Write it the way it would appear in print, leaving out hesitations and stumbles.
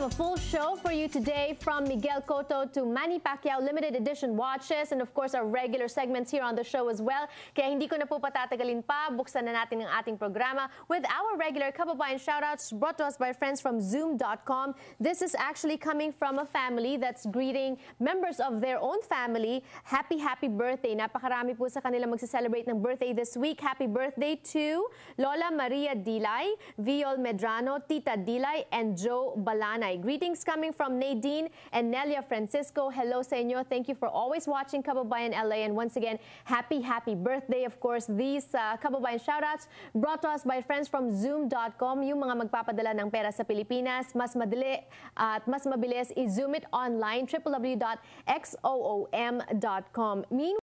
a full show for you today, from Miguel Cotto to Manny Pacquiao limited edition watches, and of course our regular segments here on the show as well. Kaya hindi ko na po patatagalin pa, buksan na natin ang ating programa with our regular kababayan shoutouts brought to us by friends from Zoom.com. This is actually coming from a family that's greeting members of their own family. Happy birthday. Napakarami po sa kanila magse-celebrate ng birthday this week. Happy birthday to Lola Maria Dilay, Viol Medrano, Tita Dilay, and Joe Balanay. Greetings coming from Nadine and Nelia Francisco. Hello sa inyo. Thank you for always watching Kababayan LA. And once again, happy birthday. Of course, these Kababayan shoutouts brought to us by friends from Zoom.com. Yung mga magpapadala ng pera sa Pilipinas, mas madali at mas mabilis, i-zoom it online, www.xoom.com.